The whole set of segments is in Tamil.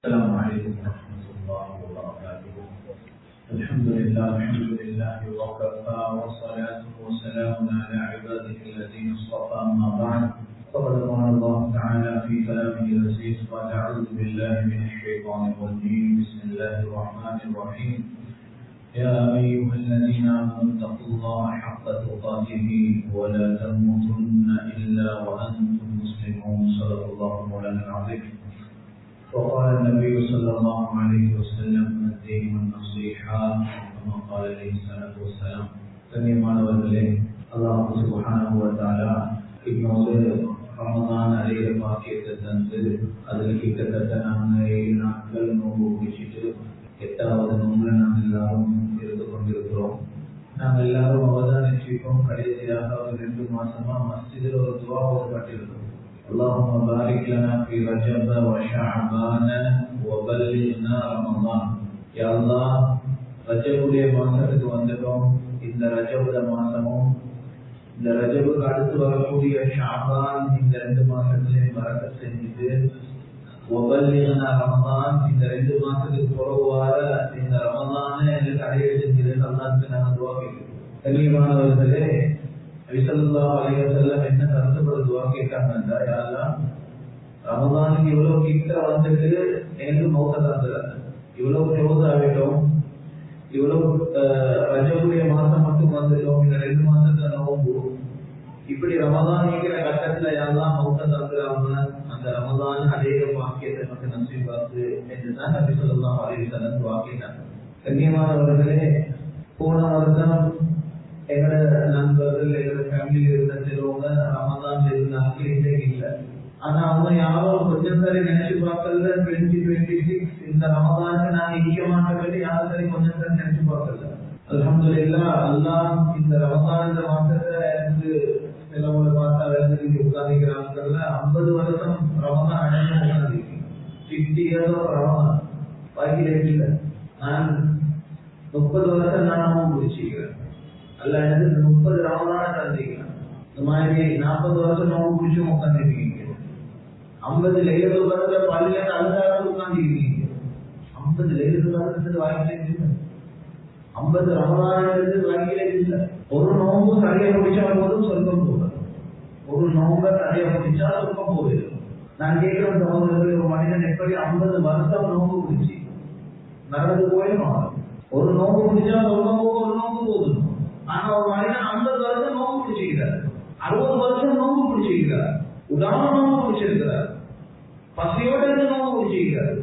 السلام عليكم ورحمة الله وبركاته. الحمد لله وكفى والصلاة والسلام على عباده الذين اصطفى. أما بعد، فقد قال الله تعالى في كلامه العزيز: قال أعوذ بالله من الشيطان الرجيم. بسم الله الرحمن الرحيم. يا أيها الذين آمنوا اتقوا الله حق تقاته ولا تموتن إلا وأنتم مسلمون. صدق الله مولانا العظيم. وقال النبي صلى الله عليه وسلم: الدين النصيحة، كما قال عليه الصلاة والسلام. கண்ணியமானவர்களே, அல்லாஹ் சுப்ஹானஹு வ தஆலா இன்னொரு ரமதான் அடைகிற பாக்கியத்தை தந்து அதில் கிட்டத்தட்ட நாங்கள் 7 நாட்கள் நோன்பு பிடிச்சிட்டு 8வது நோன்புல நாங்கள் எல்லாரும் இருந்து கொண்டிருக்கிறோம். நாங்கள் எல்லாரும் அவதானிச்சிருக்கோம். கடைசியாக ஒரு 2 மாசமா மஸ்ஜிதில் ஒரு துவா ஓதப்பட்டிருக்கிறோம். اللهم بارك لنا في رجب وشعبان وبلغنا رمضان. يا الله, ரஜபுடைய மாசத்துக்கு வந்துட்டோம். இந்த ரஜபுட மாசமும் இந்த ரஜபுக்கு அடுத்து வரக்கூடிய ஷாபான், இந்த 2 மாசத்திலையும் பரக்கத் செஞ்சுட்டு வபல்லிகனா ரமதான், இந்த 2 மாசத்துக்கு பிறகுவார இந்த ரமதானை எங்களுக்கு அடைய செஞ்சது அல்லாஹ்வுக்கு நாங்கள் துவா கேட்கிறோம். கண்ணியமானவர்களே, நபி ஸல்லல்லாஹு அலைஹி வஸல்லம் என்ன கருத்துப்பட துவா கேட்டாங்கன்னா, யா அல்லாஹ், ரமதானுக்கு இவ்வளவு கிட்ட வந்துட்டு எனக்கு மௌத்த தந்துட, இவ்வளவு க்ளோஸ் ஆகிட்டோம், இவ்வளவு ரஜபுடைய மாசம் மட்டும் வந்துட்டோம், இந்த 2 மாசத்துல நோம்பு, இப்படி ரமதான் இருக்கிற கட்டத்துல யாரெல்லாம் மௌத்த தந்துடாம அந்த ரமதான் அடையிற வாக்கியத்தை மட்டும் நசீபாக்கு என்றுதான் நபி ஸல்லல்லாஹு அலைஹி வஸல்லம் துவா கேட்டாங்க. கண்ணியமானவர்களே, போன வருஷம் எங்களோட நண்பர்கள், எங்களோட ஃபேமிலியில் இருந்த சிலவங்க ரமதான் இருந்தாங்க, இன்றைக்கு இல்லை. ஆனா அவங்க யாரும் கொஞ்சம் சரி நினைச்சு பார்க்கல 2026 இந்த ரமதானுக்கு நாங்க ஈக்க மாட்டோம், யாரும் சரி கொஞ்சம் சரி நினைச்சு பார்க்கல. அல்ஹம்துலில்லாஹ், அல்லாஹ் இந்த ரமதான் இந்த மாசத்தை எனக்கு சிலவங்களை பார்த்தா வேலைக்கு உட்கார்ந்துக்கிறாங்கல்ல, 50 வருஷம் ரமதான் அடைஞ்சு உட்கார்ந்து 50 years of ரமதான் பாக்கி இல்லை. நான் 30 வருஷம் நான் முடிச்சுக்கிறேன். அல்ல, எனக்கு 30 ரமதான தந்திக்கிறேன். இந்த மாதிரி 40 வருஷம் நோம்பு பிடிச்சும் உட்காந்துருக்கீங்க. 50 லைலத்துல் கத்ர் பள்ளியில அழுதாலும் உட்காந்துருக்கீங்க. 50 லைலத்துல் கத்ர் வாங்கிட்டே இல்லை. 50 ரமதான வாங்கிட்டே இல்லை. ஒரு நோம்பு சரியா பிடிச்சா போதும் சொர்க்கம் போகும். ஒரு நோம்ப சரியா பிடிச்சா சொர்க்கம் போயிடும். நான் கேட்கிற சகோதரர்கள், ஒரு மனிதன் எப்படி 50 வருஷம் நோம்பு பிடிச்சி நடந்து போயிடும். ஒரு நோம்பு பிடிச்சா சொர்க்கம் போகும், ஒரு நோம்பு போதும். ஆனா ஒரு மனிதன் 50 வருஷம் நோம்பு பிடிச்சிருக்கிறார், 60 வருஷம் நோம்பு பிடிச்சிருக்கிறார், உதாரண நோம்பு பிடிச்சிருக்கிறார், பசியோட இருந்து நோம்பு பிடிச்சிருக்கிறார்,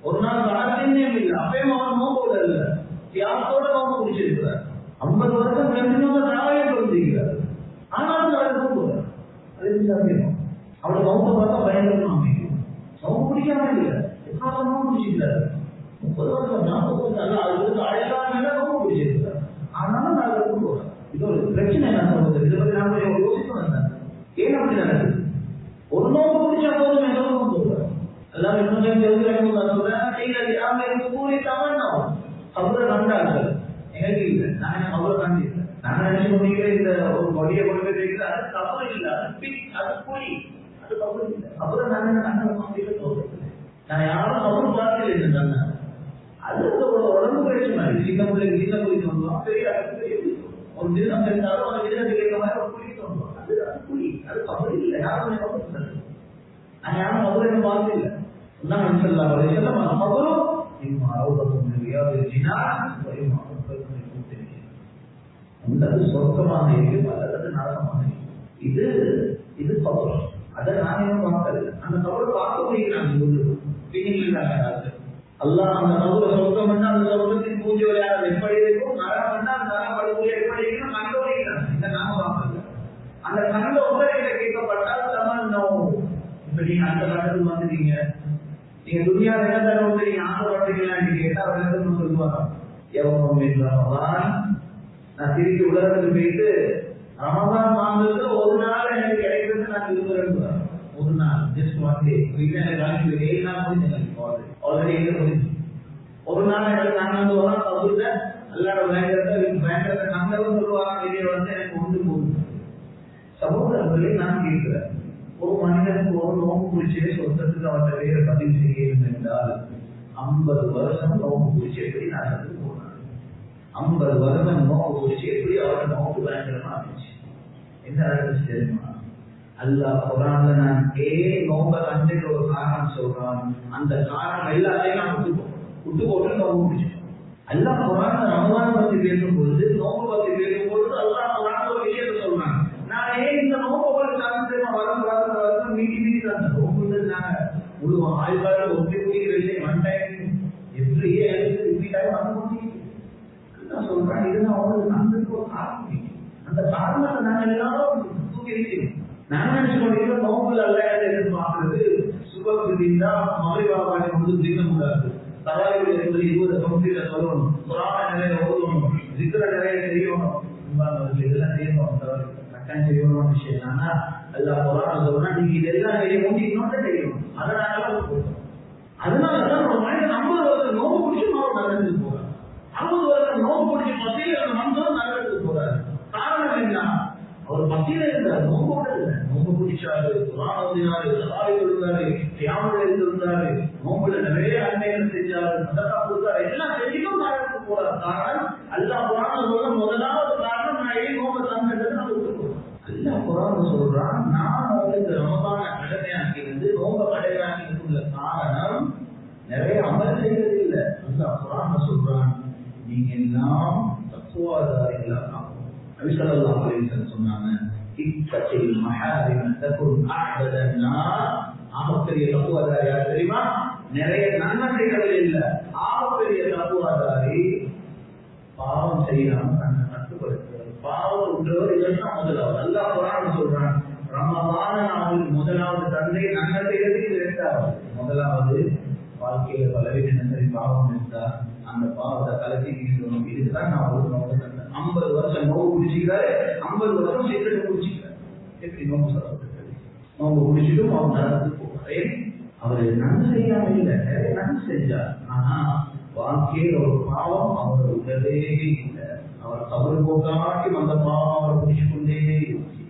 ஒரு நாள் கணக்கியம் இல்லை, அப்பயும் அவன் நோம்போட இல்லை, தியாகத்தோட நோம்பு பிடிச்சிருக்கிறார். 50 வருஷம் கண்டிப்பாக நாளையும் பிடிச்சிருக்கிறார். ஆனாலும் அவரை நோம்புறார். அது சாத்தியம். அவளை நோம்பு பார்த்தா பயங்கரமா அமைக்கும். நோம்பு பிடிக்காம இல்லை, எத்தனை நோம்பு பிடிச்சிருக்கிறார். 30 வருஷம் 40 வருஷம் அதுக்கு அழைக்காம நோம்பு பிடிச்சிருக்கிறார். ஆனாலும் நான் போறேன். இது ஒரு பிரச்சனை. என்ன சொல்றது, இதை பத்தி நான் யோசிக்க வந்தேன். ஏன் அப்படி நடக்குது? ஒரு நோம்பு பிடிச்சா போதும், எந்த நோம்பு சொல்றேன் எல்லாம் இன்னும் சொல்றேன். கூறி தமிழ்நாடு அவரை கண்டார்கள், எனக்கு இல்லை, நான் அவரை கண்டிருக்கேன். நான் நினைச்சு கொண்டிருக்கிறேன், இந்த ஒரு கொடியை கொண்டு போய் வைக்கிறேன், அது தவறு இல்லை, அது கூலி, அது தவறு இல்லை. அப்புறம் நான் என்ன சொல்றேன், நான் யாரும் அவரும் பார்க்கல இருந்தாங்க. அது ஒரு உடம்பு பிரச்சனை மாதிரி. சின்ன பிள்ளைக்கு சின்ன குழி தோன்றுவோம், பெரிய ஒரு தினம் செஞ்சாலும் அந்த தினத்துக்கு ஏற்ற மாதிரி ஒரு குழி தோன்றுவோம். அது குழி, அது தவறு இல்லை. யாரும் நான் யாரும் அவரை பார்த்து இல்லை. சொர்க்கமாக இருக்கும் அல்லது நரகமாக இருக்கும். இது தவறு. அதை நான் ஏன் பார்க்கல. அந்த தவறு பார்க்க முடிகிறாங்க. அல்லாஹ் அந்த நபுரை சொர்க்கம் பண்ணா அந்த சொர்க்கத்தின் பூஜை விளையாட எப்படி இருக்கும், நரம் பண்ணா அந்த நரம் படுகொலை எப்படி இருக்கும் கண்டுபிடிக்கிறாங்க. இந்த நாம பார்க்கல. அந்த கண்ட உபரிகளை கேட்கப்பட்டால் தமிழ் நோம். இப்ப நீங்க அந்த கண்டத்துக்கு வந்துட்டீங்க, நீங்க துணியார் என்ன தர வந்து நீங்க ஆசைப்படுறீங்களான்னு கேட்டா அவர் என்ன சொல்லுவாங்க, எவ்வளவு ரமதான் நான் திருப்பி உலகத்துக்கு போயிட்டு ரமதான் வாங்குறது ஒரு நாள் எனக்கு கிடைக்கிறது நான் விரும்புறேன். ஒரு நாள் ஜஸ்ட் ஒன் டே வீட்டில் 7 நாள் முடிஞ்சு ஆல்ரெடி எங்க முடிஞ்சு. ஒரு நாள் எனக்கு நாங்கள் வரோம் தவிர எல்லாரோட பயங்கரத்தை நாங்களும் சொல்லுவாங்க, வெளியே வந்து எனக்கு ஒன்று போகுது. சமூகங்களை நான் கேட்கிறேன், ஒரு மனிதனுக்கு ஒரு நோம்பு பிடிச்சே சொந்தத்துக்கு அவற்றை வேற பதிவு செய்ய என்றால் 50 வருஷம் நோம்பு பிடிச்சி எப்படி நடந்து போனார். 50 வருஷம் நோம்பு பிடிச்சி எப்படி அவரோட நோம்பு பயங்கரமா இருந்துச்சு. என்ன நடந்துச்சு தெரியுமா? அல்லாஹ் குர்ஆன்ல நான் நோம்ப கண்டுக்கு ஒரு காரணம் சொல்றான். அந்த காரணம் எல்லாத்தையும் நான் விட்டு போட்டு நோம்பு பிடிச்சோம். அல்லாஹ் குர்ஆன்ல ரமலான் பத்தி பேசும்பொழுது நோம்பு பத்தி பேசும்பொழுது அல்லாஹ் குர்ஆன்ல ஒரு விஷயத்தை சொல்றான். நான் இந்த நோம்பு வரும் மீட்டி தான் நோம்பு நாங்க முழு ஆய்வாளர் ஒன்றி முடிக்கிற விஷயம் ஒன் டைம் எவ்ரி இயர் இப்படி டைம் வந்து முடியும் நான் சொல்றேன். இதுதான் அவங்களுக்கு நன்மைக்கு ஒரு காரணம். அந்த காரணத்தை நாங்கள் எல்லாரும் தூக்கி இருக்கிறோம். நான் நினைச்சுக்கொண்டு நோம்புல அல்ல எதிர்பார்க்கிறது சுபகுதிந்தா மகளிர் வந்து தின முடியாது. தராவிகள் என்பது 20 தொகுதியில சொல்லணும். புராண நிறைய ஓதணும், சித்திர நிறைய தெரியணும். இதெல்லாம் செய்யணும், கட்டாயம் செய்யணும் விஷயம். ஆனா அல்லாஹ் குர்ஆன்ல சொல்றா நீங்க இதெல்லாம் செய்ய முடியணும்னு தெரியணும். அதனாலதான் ஒரு மனிதன் 50 வருஷம் நோம்பு பிடிச்சி நரகத்துக்கு போறார். 50 வருஷம் நோம்பு பிடிச்சி பசியில மனுஷன் நரகத்துக்கு போறாரு. காரணம் என்ன? அவர் பசியில இருந்தார், நோம்பு இல்லை. நோம்பு பிடிச்சாரு, குர்ஆன் ஓதினாரு, தராவி இருந்தாரு, கியாமுல் இருந்தாரு, நோம்புல நிறைய நன்மைகள் செஞ்சாரு, சதகா கொடுத்தாரு, எல்லாம் செஞ்சுட்டும் நரகத்துக்கு போறாரு. காரணம் அல்லாஹ் குர்ஆன்ல சொல்ற முதலாவது காரணம் நான் ஏன் நோம்பை தந்தது நம்ம விட்டுருக்கோம். அல்லாஹ் குர்ஆன்ல சொல்றான் நான் உங்களுக்கு ரமலான கடமையாக்கியிருந்து நோம்பை கடமையாக்கியிருக்குள்ள காரணம் நிறைய அமல் செய்யறது இல்லை. அல்லாஹ் குர்ஆன்ல சொல்றான் நீங்க எல்லாம் தக்வாதாரிகளா நபி ஸல்லல்லாஹு அலைஹி வஸல்லம் சொன்னாங்க இத்தகில் மஹாரிம தகுன் அஹ்பதன் நார். ஆகப்பெரிய தக்வாதாரி யார் தெரியுமா? நிறைய நன்மை செய்யறது இல்லை. ஆகப்பெரிய தக்வாதாரி பாவம் செய்யாம தன்னை கட்டுப்படுத்துறது. பாவம் விட்டுறவர் இதெல்லாம் முதலாவது. அல்லாஹ் குர்ஆன்ல சொல்றான் ரமலான நாளில் முதலாவது தந்தை நன்மை செய்யறது இது இரண்டாவது. முதலாவது வாழ்க்கையில பலவீனங்களை பாவம் இருந்தா அந்த பாவத்தை கலத்தி நீக்கணும். இதுதான் நான் ஒரு நோம்பு தந்தேன். 50 வருஷம் நோம்பு குடிச்சிக்கிறாரு, 50 வருஷம் சிகரெட் குடிச்சிக்கிறாரு. எப்படி நோம்பு சொல்றது? நோம்பு குடிச்சிட்டும் அவர் நடந்து போறாரு. அவரு நன்மை செய்யாம இல்லை, நிறைய நன்மை செஞ்சார். ஆனா வாழ்க்கையில் ஒரு பாவம் அவர் உடலே இல்லை. அவர் தவறு போக்காட்டி அந்த பாவம் அவர் குடிச்சு கொண்டே இருந்துச்சு.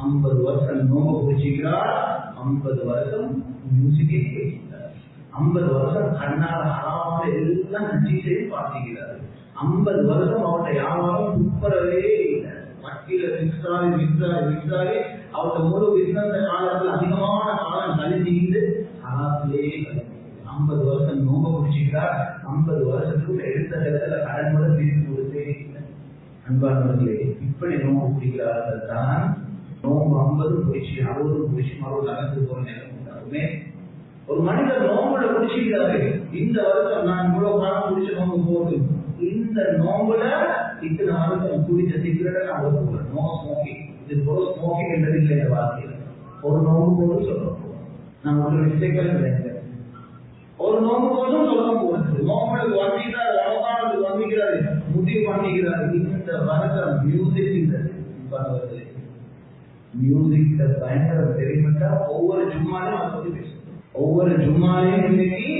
50 வருஷம் நோம்பு குடிச்சிக்கிறார், 50 வருஷம் மியூசிக்கே கேட்கிறார், 50 வருஷம் கண்ணால ஹராமான எல்லாம் நச்சீசையும் பார்த்துக்கிறார், 50 வருஷம் அவருடைய வியாபாரம் துப்புறவே இல்லை. வட்டியில விற்றாரு அவருடைய முழு பிசினஸ் காலத்தில் அதிகமான காலம் கழிஞ்சிக்கிட்டு ஹராத்திலே 50 வருஷம் நோம்பு குடிச்சிக்கிறார், 50 வருஷத்துக்கு எடுத்த இடத்துல கடன் கூட திருப்பி கொடுத்தே இல்லை. அன்பானவர்களே, இப்படி நோம்பு குடிக்கிறார்கள் தான் நோம்பு 50 குடிச்சு 60 குடிச்சு மறுபடியும் நடந்து போற நேரம் உண்டாகுமே. ஒரு மனிதர் நோம்புல குடிச்சிக்கிறாரு, இந்த வருஷம் நான் இவ்வளவு காலம் குடிச்ச நோம்பு போகுது, இந்த நோம்புல இத்தனை வருஷம் குடிச்ச சிகரெட்டை நான் ஒதுக்குறேன். No smoking. இது போல ஸ்மோக்கிங் என்றது இல்லை இந்த வாழ்க்கையில. ஒரு நோம்பு போது சொல்ல போறோம். நான் ஒரு மிஸ்டேக்கள் கிடையாது. ஒரு நோம்பு போதும் சொல்ல போறது. நோம்புக்கு வந்திக்கிறாரு, ரமலானுக்கு வந்திக்கிறாரு, முடிவு பண்ணிக்கிறாரு. இந்த வருஷம் மியூசிக் மியூசிக் பயங்கர தெரிவிட்டா ஒவ்வொரு ஜும்மாலையும் அதை பத்தி பேசும். ஒவ்வொரு ஜும்மாலையும் இன்னைக்கு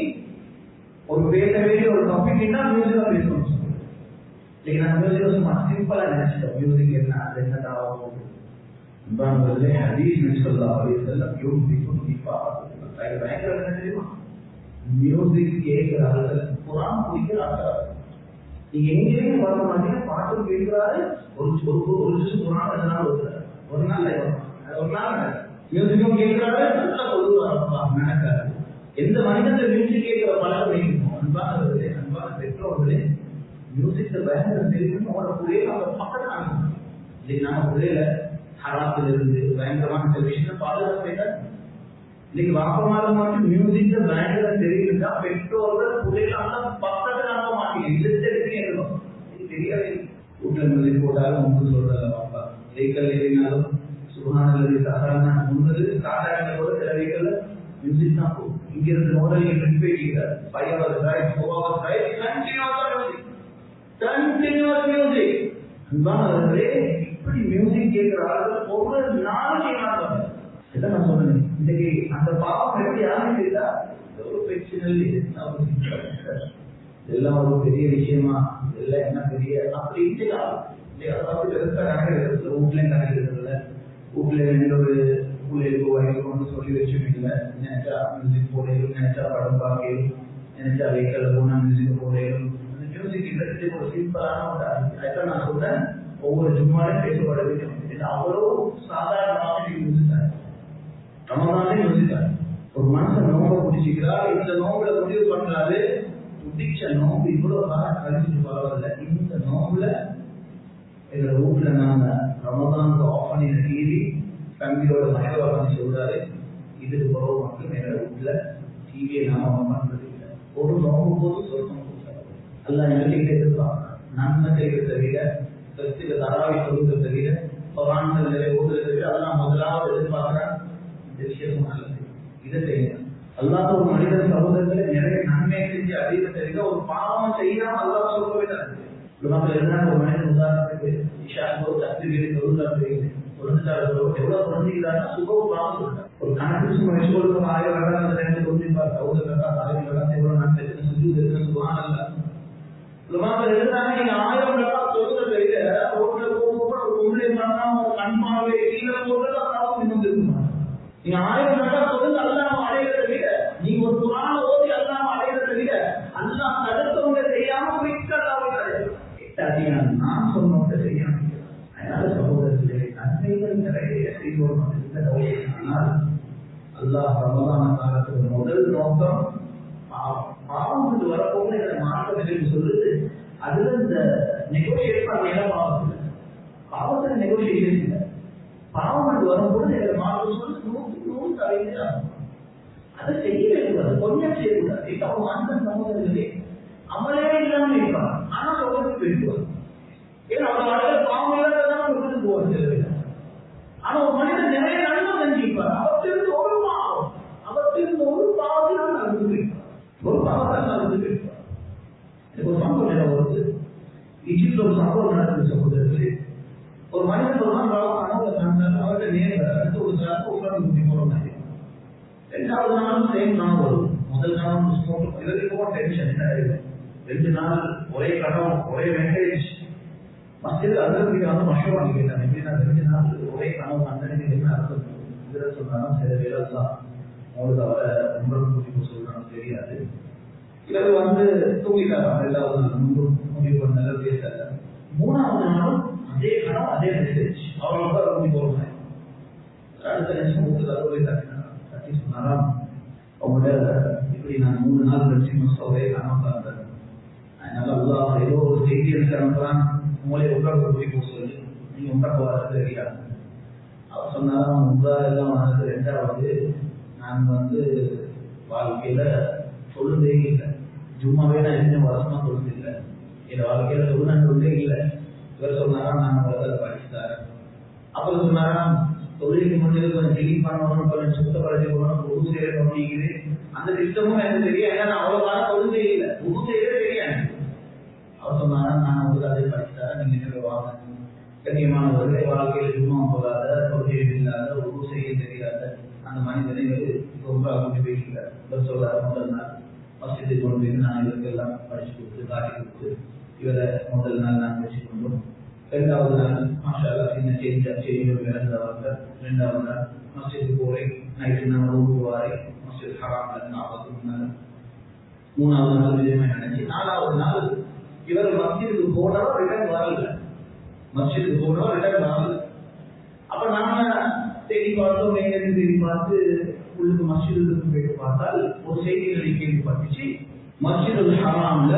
ஒரு பேச வேண்டிய ஒரு டாபிக் என்ன மியூசிக்கா பேசணும். நான் மியூசிக் சும்மா சிம்பிளா நினைச்சிட்டோம். மியூசிக் என்ன, அது என்ன தாவோ அன்பானவர்களே, ஹதீஸ் நபி ஸல்லல்லாஹு அலைஹி வஸல்லம் யூஹிபுன் நிஃபாக். பயங்கர என்ன தெரியுமா? மியூசிக் கேட்கிறார்கள், குர்ஆன் படிக்கிறார்கள். நீங்க எங்கேயும் பார்க்க மாட்டீங்க, பாட்டு கேட்கிறாரு, ஒரு குர்ஆன் ஒரு நாள் மியூசிக்கும் கேட்கிறாரு, நல்லா சொல்லுவாரு, நடக்காது. எந்த மனிதன் மியூசிக் கேட்கிற பழக்கம் வைக்கணும். அன்பானவர்களே, அன்பான பெற்றோர்களே, மியூசிக் பயங்கர தெரியும். அவங்களோட பிள்ளைய அவங்க பக்கத்தில் ஆகணும். இன்னைக்கு நம்ம பிள்ளையில ஹராத்துல இருந்து பயங்கரமான சில விஷயம் பாதுகாப்பு. இன்னைக்கு வாப்பமாக மட்டும் மியூசிக் பயங்கர தெரியுதுன்னா பெற்றோர்கள் பிள்ளைகள் அந்த பக்கத்தில் ஆக மாட்டீங்க. இது தெரியாது. வீட்டுல மியூசிக் போட்டாலும் உங்களுக்கு சொல்றத வாப்பா, வெஹிக்கல் ஏறினாலும் சுகானது சாதாரண முன்னது சாதாரணோட சில வெஹிக்கல் மியூசிக் தான் போகும். இங்க இருந்து நோடல் ட்ரிப் போயிட்டு 5 hours drive, 4 hours drive, continuous music. அன்பானவர்களே, இப்படி மியூசிக் கேட்கிறார்கள். ஒவ்வொரு நாளைக்கு நான் சொல்றேன், இன்னைக்கு அந்த பாவம் எப்படி யாரும் செய்தா ஒரு பிரச்சனை எல்லாம் ஒரு பெரிய விஷயமா எல்லாம் என்ன பெரிய அப்படி வீட்டுல நடக்கிறது, வீட்டுல நடக்கிறது இல்லை. வீட்டுல ஒரு பிள்ளைகளுக்கு வரைக்கும் கொண்டு சொல்லி வச்சும் இல்லை. நினைச்சா மியூசிக் போடையிலும், நினைச்சா படம் பார்க்கையிலும், நினைச்சா வெஹிக்கல்ல போனா மியூசிக் போடையிலும். அந்த மியூசிக் இல்லை ஒரு சிம்பிளான ஒரு அதுதான் நான் சொல்றேன், ஒவ்வொரு ஜும்மாலையும் பேசப்பட வேண்டும். அவ்வளோ சாதாரணமாக மியூசிக் ரமதானே யோசித்தார். ஒரு மனுஷன் நோம்பை பிடிச்சிக்கிறார், இந்த நோம்புல முடிவு பண்றாரு, பிடிச்ச நோம்பு இவ்வளவு காலம் கழிச்சுட்டு பரவாயில்ல, இந்த நோம்புல எங்க வீட்டுல நாங்க ரமதானுக்கு ஆஃப் பண்ணி டிவி ஃபேமிலியோட மனைவா பண்ணி சொல்றாரு, இதுக்கு பிறகு மட்டும் எங்க வீட்டுல டிவியை நாம ஆன் பண்றது இல்லை. ஒரு நோம்பு போது சொர்க்கம் எல்லாம் நிகழ்ச்சிகிட்டே இருப்பாங்க. நன்மை செய்கிறத விட, கிறிஸ்துவ தராவி சொல்லுகிறத விட, பரான்கள் நிறைய ஊதுறதை விட அதெல்லாம் முதலாவது எதிர்பார்க்கிறான். இந்த விஷயமும் நல்லது, இதை செய்யணும். அல்லாத ஒரு மனிதன் சகோதரர்களை நிறைய நன்மை செஞ்சு அதிகத்தை விட ஒரு பாவம் செய்யாம அல்லாஹ் சொல்லவே தான். ஒரு மனிதன் உதாரணத்துக்கு எவ்வளவு குழந்தைகிறாங்க சுபம் பாவம் சொல்றாங்க. ஒரு கணக்கு சும்மா வச்சு கொடுக்க 1000 அந்த 2 குழந்தைப்பார் சகோதரர் 1000 எவ்வளவு நான் செஞ்சு சுபான் அல்ல. எழுதுறாங்க, நீங்க 1000 சொல்றதை விட ரோட்ல போகும்போது ஒரு பொம்பளை பண்ணா ஒரு கண்மாவே கீழே போடுறது அதாவது இன்னும் இருக்குமா? நீங்க 1000 சொல்லுங்க அல்லாம அடைகிறத விட, நீங்க ஒரு குரான ஓதி அல்லாம அடைகிறத விட அல்லாஹ் தடுத்தவங்க செய்யாம நான் சொன்னவங்க செய்யாம. அதனால சகோதரர்களே, நன்மைகள் நிறைய செய்வோம். ஆனால் அல்லாஹ் ரமதான காலத்துக்கு முதல் நோக்கம் பாவத்துக்கு வரப்போது மாற்றம் சொல்லுது. அதுல இந்த நெகோசியேட் பண்ண பாவம் இல்லை, பாவத்துல நெகோசியேஷன் இல்லை. பாவம் வரும்போது மாற்றம் சொல்லி 100 தரையிலே ஆகும். அதை செய்யவே கூடாது, கொஞ்சம் செய்யக்கூடாது. இப்ப அவங்க அந்த சமூகத்திலே அமலே இல்லாம இருப்பாங்க, ஆனா சொல்றது பேசுவாங்க. ஏன்னா அவங்க வாழ்க்கை பாவம் இல்லாததான் விட்டு போவது. ஆனா ஒரு மனிதன் நிறைய நன்மை செஞ்சிருப்பார், அவற்றிலிருந்து ஒரு பாவம், அவற்றிலிருந்து ஒரு பாவத்தினால் நடந்து போயிருப்பார், ஒரு பாவத்தால் நடந்து போயிருப்பார். ஒரு சம்பவம் வருது, ஈஜிப்ட்ல ஒரு சம்பவம் நடக்குது சகோதரர்களே. ஒரு மனிதன் ஒரு நாள் கனவுல கண்டால் அவர்கிட்ட நேரம் அடுத்து ஒரு சார்பு உட்கார்ந்து குட்டி போற மாதிரி. 2வது நாளும் சேம் நாள் வரும். முதல் நாள் இதற்கு டென்ஷன் என்ன ஆயிடுது, 2 நாள் ஒரே கனவு, ஒரே மெசேஜ். மஸ்ஜித் அதற்கு வந்து மஷூரா கேட்டாங்க, எப்படின்னா 2 நாள் ஒரே கனவு கண்டனி என்ன அர்த்தம் இதில் சொன்னாலும் சில பேர் தான் அவங்களுக்கு அவரை ரொம்ப கூட்டி சொல்றாங்க தெரியாது. இவர் வந்து தூங்கிட்டார். 2வது நாள் முடிவு பண்ண பேசல. 3வது நாளும் அதே கனவு அதே மெசேஜ், அவங்களுக்கு கூட்டி போறாங்க. அடுத்த நிமிஷம் கதவுரை தட்டி சொன்னாராம், அவங்களோட இப்படி நான் 3 நாள் கழிச்சு ஒரே கனவு பார்த்தேன். அதனால அல்லாஹ் ஏதோ ஒரு செய்தி எனக்கு அனுப்புறான், உங்களே உட்கார்ந்து கூட்டி போக சொல்லி நீங்க உட்கார்ந்து வர்றது தெரியாது. அவர் சொன்னாராம், எல்லாம் வந்தது 2வது நான் வந்து வாழ்க்கையில சொல்லுதே இல்லை, ஜும்மாவே நான் இன்னும் வருஷமா சொல்லுது இல்லை, என் வாழ்க்கையில சொல்லுதே இல்லை. இவர் சொன்னாராம், நான் உலகத்தை படிச்சுட்டாரு. அப்புறம் சொன்னாராம், தொழிலுக்கு முன்னாடி கொஞ்சம் கிளீன் பண்ணணும், கொஞ்சம் சுத்தப்படுத்தி போகணும், உது செய்ய பண்ணிக்குது. அந்த சிஸ்டமும் எனக்கு தெரியும், ஏன்னா நான் அவ்வளவு காலம் உது செய்யல, உது செய்யவே தெரியாது. அவர் சொன்னாராம், நான் உங்களுக்கு அதை படிச்சுட்டாரா, நீங்க வாங்க. கண்ணியமானவர்களே, வாழ்க்கையில் ஜும்மா போகாத, தொழில் இல்லாத, உது செய்ய தெரியாத அந்த மனிதனை ரொம்ப கொண்டு போயிருக்கிறார். இவர் சொல்றாரு, முதல் நாள் மஸ்ஜிதை கொண்டு போய் நான் இவருக்கு எல்லாம் படிச்சு கொடுத்து காட்டி கொடுத்து இவரை முதல் நாள் நான் வச்சு கொண்டோம். 2வது நாள் மாஷா அல்லாஹ் சின்ன செய்திகள் இழந்தவங்க. 2வது நாள் மஸ்ஜிது போறேன், நைட்டு நான் ஊருக்கு வாரேன், மஸ்ஜித் ஹராம்ல 40 முன்னால. 3வது நாள் விஜயமே நினைச்சு 4வது நாள் இவர் மஸ்ஜிதுக்கு போனவர் ரிட்டர்ன் வரல, மஸ்ஜிதுக்கு போனவர் ரிட்டர்ன் வரல. அப்ப நாம தேடி பார்த்தோம், எங்கேயும் தேடி பார்த்து உள்ளுக்கு மஸ்ஜிதுக்கு போயிட்டு பார்த்தால் ஒரு செய்திகளை கேள்விப்பட்டுச்சு, மஸ்ஜிதுல் ஹராம்ல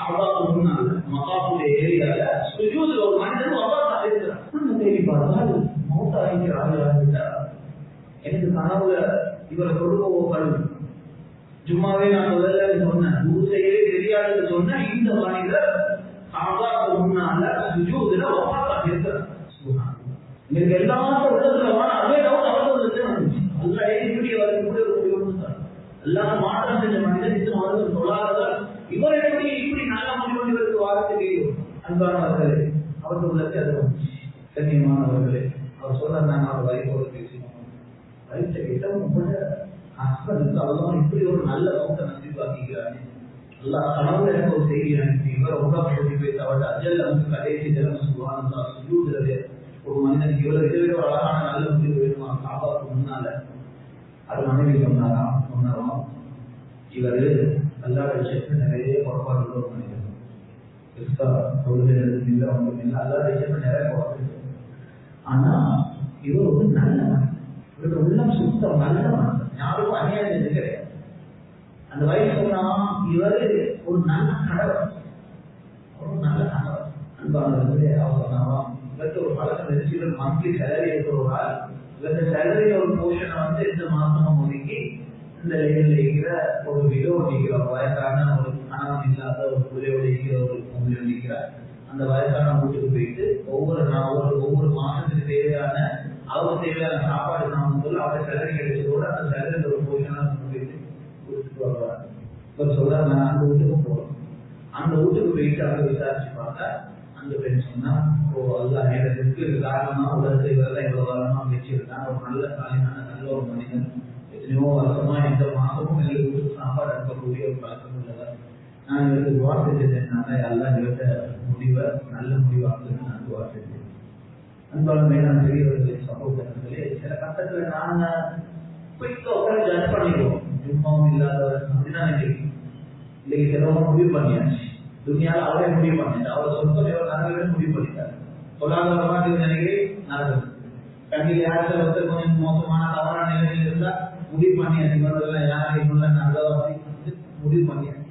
அல்லாஹ்வுக்கு முன்னால மகாபுடைய ஏரியால சுஜூதுல ஒரு மனிதன் வஃபாத் ஆகியிருக்கிறார். நான் தேடி பார்த்தால் மௌத் ஆகிட்டார். எனக்கு கனவுல இவரை கொடுக்க ஜும்மாவே நான் முதல்ல சொன்னேன், குரு செய்யவே தெரியாதுன்னு சொன்ன இந்த மனிதர் அல்லாஹ்வுக்கு முன்னால சுஜூதுல வஃபாத் ஆகியிருக்கிறார். எனக்கு எல்லாரும் உள்ளத்துல அதே டவுட் அவருக்கு உள்ளதே வந்துச்சு. அல்லாஹ் இப்படி அவர் இப்படி ஒரு முடிவு கொடுத்தார். எல்லாம் மாற்றம் செஞ்ச மனிதன் இது அவர்கள் சொல்லாததால் இவர் எப்படி இப்படி நல்ல முடிவு இவருக்கு வார்த்தை தெரியும். அன்பானவர்களே, அவருக்கு உள்ளதே அது வந்துச்சு. கண்ணியமானவர்களே, அவர் சொல்றாரு, நான் அவர் வயிற்றோடு பேசினோம். வயிற்றை கேட்ட உங்களோட ஹஸ்பண்ட் அவதான் இப்படி ஒரு நல்ல நோக்கத்தை நசிவாக்கிக்கிறாரு. அல்லாஹ் கனவுல எனக்கு ஒரு செய்தி அனுப்பி இவர் ரொம்ப சொல்லி போய் தவிர அஜல் நமக்கு கடைசி தினம் சுகானந்தா சுஜூதுறது ஒரு மனிதனுக்கு இவ்வளவு இதை ஒரு அழகான நல்ல முடிவு வேணுமா காபாவுக்கு முன்னால அது மனைவி சொன்னாராம் இவர் அல்லாத விஷயத்துல நிறைய குறைபாடுகள் ஒரு மனிதர் பெருசா தொழுகிறது இல்லை ஒன்றும் இல்லை அல்லாத விஷயத்துல நிறைய குறைபாடு. ஆனா இவர் ஒரு நல்ல மனிதன், இவருடைய உள்ளம் சுத்தம் நல்ல மனிதன், யாருக்கும் அநியாயம் செஞ்சு கிடையாது. அந்த வயசு சொன்னா இவர் ஒரு நல்ல கணவர், ஒரு நல்ல கணவர் அன்பானவர்களே. அவர் சொன்னாலும் இவருக்கு ஒரு பழக்கம் இருந்துச்சு, இவர் மந்த்லி சேலரி இருக்கிறவரால் இவருடைய சேலரியில ஒரு போர்ஷனை இந்த மாசமும் ஒதுக்கி இந்த லைனில் இருக்கிற ஒரு விடோடு இருக்கிற ஒரு வயசான ஒரு கணவன் இல்லாத ஒரு புள்ளையோடு இருக்கிற ஒரு பொங்கல் இருக்கிறார். அந்த வயசான வீட்டுக்கு போயிட்டு ஒவ்வொரு மாசத்துக்கு தேவையான அவருக்கு தேவையான சாப்பாடு நான் சொல்ல அவரை சேலரி கிடைச்சதோட அந்த சேலரியில் ஒரு போர்ஷனா போயிட்டு கொடுத்துட்டு வருவார். இவர் சொல்றாரு நான் அந்த வீட்டுக்கு போறோம். அந்த வீட்டுக்கு போயிட்டு அங்க விசாரிச்சு பார்த்தா அந்த பெண் சொன்னா அல்ல எனக்கு காரணமா உலகத்தை இவரெல்லாம் இவ்வளவு காரணமா வச்சிருக்காங்க, ஒரு நல்ல காலியான நல்ல ஒரு மனிதன், எத்தனையோ வருஷமா இந்த மாசமும் எங்களுக்கு வீட்டுக்கு சாப்பாடு அனுப்பக்கூடிய ஒரு பழக்கம் உள்ளவர். நான் இவருக்கு துவா செஞ்சதுனால எல்லாம் இவர்கிட்ட முடிவை நல்ல முடிவாக்குன்னு நான் துவா செஞ்சேன். அன்பான மேலான பெரியவர்களே சகோதரர்களே, சில கட்டத்துல நாங்க குயிக்கா ஜட்ஜ் பண்ணிடுவோம், ஜும்மாவும் இல்லாதவர் அப்படிதான் நினைக்கிறீங்க. இன்னைக்கு சிலவங்க முடிவு பண்ணியாச்சு, துணியால அவரே முடிவு பண்ணிட்டார், அவர் சொந்த நரகவே முடிவு பண்ணிட்டார். பொருளாதாரமா நினைக்கிறேன் நரகம், கண்ணில் யாருக்கு ஒருத்தர் கொஞ்சம் மோசமான தவறான நிலையில் இருந்தா முடிவு பண்ணியாச்சு, இவரெல்லாம் யாரும் இவங்க நல்லவாசி முடிவு பண்ணியாச்சு.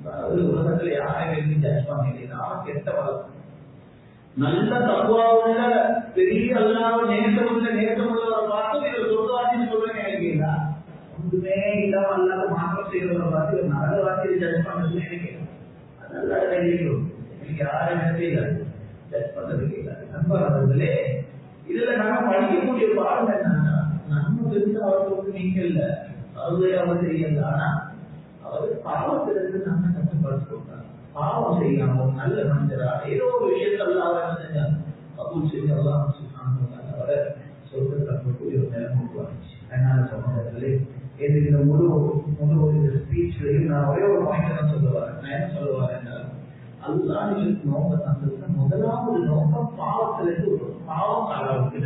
அதாவது உலகத்துல யாரையும் ஜட்ஜ் பண்ணிக்கிறீங்க, கெட்ட வளர்ப்பு நல்ல தப்புவாவுள்ள பெரிய அல்லாத நேசமுள்ளவரை பார்த்து இவர் சொர்க்கவாசின்னு சொல்றேன்னு நினைக்கிறீங்களா? ஒன்றுமே இல்லாம அல்லாத மாற்றம் செய்யறவரை பார்த்து இவர் நரகவாசியை ஜட்ஜ் பண்றதுன்னு நினைக்கிறேன். அது நல்லா நினைக்கிறோம், எனக்கு யாரும் நினைக்கல ஜட்ஜ் பண்றதுக்கு இல்லை. நண்பர்களே, இதுல நாம படிக்கக்கூடிய பாடம் என்னன்னா, நம்ம பெருசா அவர்களுக்கு நீங்க இல்ல, அதுவே அவர் தெரியல. ஆனா அவர் பாவத்திலிருந்து நம்ம கஷ்டப்படுத்தி கொடுத்தார். பாவம் செய்யாம ஒரு நல்ல மனிதரா ஏதோ ஒரு விஷயத்துல அவர் செஞ்சார், கபூல் செஞ்சு அல்லாஹ் சுப்ஹானஹு அவரை சொர்க்கத்துக்கு ஒரு நேரம் உருவாச்சு. அதனால சகோதரர்களே, இந்த முழு ஸ்பீச்லையும் நான் ஒரே ஒரு பாயிண்ட் தான் சொல்லுவார். நான் என்ன சொல்லுவார் என்றால், அல்லாஹ் எங்களுக்கு நோக்கம் தந்ததுக்கு முதலாவது நோக்கம் பாவத்திலிருந்து ஒரு பாவம் அளவுக்கு.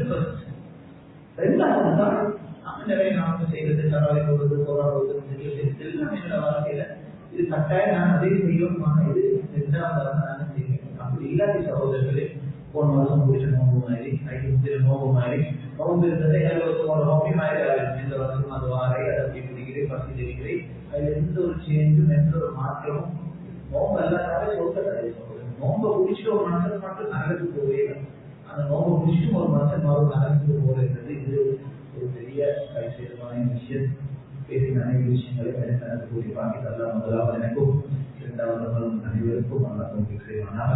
ரெண்டாவது தான் நம்ம நிறைய நாம செய்யறது, தராவை போடுறது, போராடுவது, எல்லாம் என்னோட வாழ்க்கையில இது கட்டாயம் நான் அதே செய்யணுமான இது ரெண்டாவதாக நான் செய்வேன். அப்படி இல்லாத சகோதரர்களே, போன வருஷம் முடிச்ச நோம்பு மாதிரி, முந்திர நோம்பு மாதிரி, நோம்பு இருந்ததை ஒரு ஹாபி மாதிரி ஆகிடும். இந்த வருஷம் அது வாரை அதை அப்படி பிடிக்கிறேன், பசி தெரிகிறேன், அதுல எந்த ஒரு சேஞ்சும் எந்த ஒரு மாற்றமும் நோம்பு எல்லாத்தாலே சொல்ல. நோம்பை குடிச்சிட்டு ஒரு மனுஷன் மட்டும் நகரத்துக்கு போவே, அந்த நோம்பை குடிச்சிட்டு ஒரு மனுஷன் மறு நகரத்துக்கு போகிறது, இது ஒரு பெரிய கைசேதமான விஷயம். பேசின அனைத்து விஷயங்களை எனக்கு கூறி பாக்கித்தல்லாம் முதலாவது எனக்கும் இரண்டாவது அனைவருக்கும் நல்லா செய்வானாக.